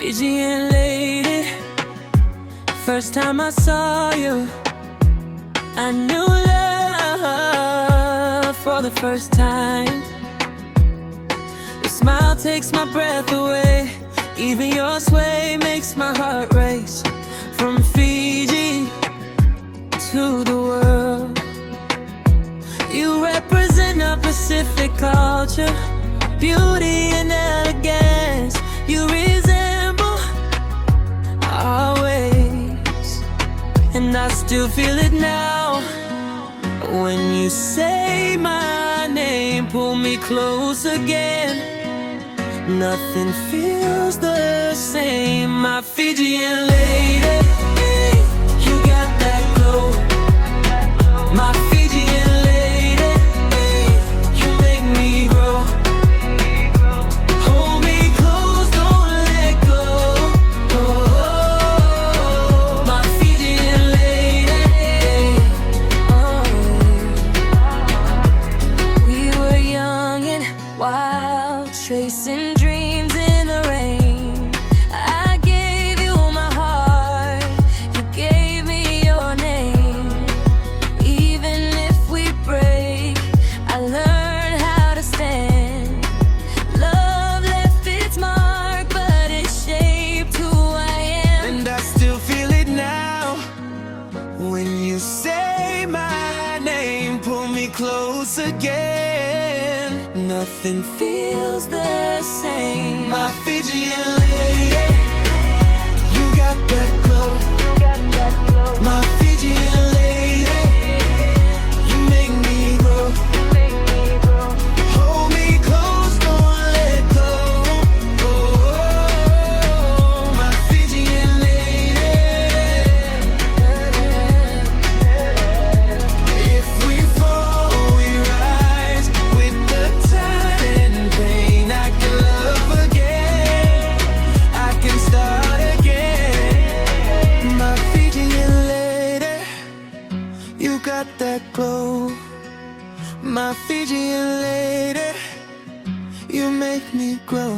Fijian lady. First time I saw you, I knew love for the first time. Your smile takes my breath away. Even your sway makes my heart race. From Fiji to the world, you represent a Pacific culture, beauty and elegance. You resemble our ways, and I still feel it now. When you say my name, pull me close again. Nothing feels the same. My Fijian lady, you got that glow. My Fijian lady, you make me grow. Hold me close, don't let go. Oh, my Fijian lady. Oh. We were young and wild, chasing dreams in the rain. I gave you my heart, you gave me your name. Even if we break, I learned how to stand. Love left its mark, but it shaped who I am. And I still feel it now. When you say my name, pull me close again. Nothing feels the same. My Fijian lady, you got that glow. My Fijian lady, you make me grow. Hold me close, don't let go. Oh, my Fijian lady. If we fall, we rise. With the tide and pain, I can love again. I can start again. My Fijian lady, you got that glow. My Fijian lady, you make me grow.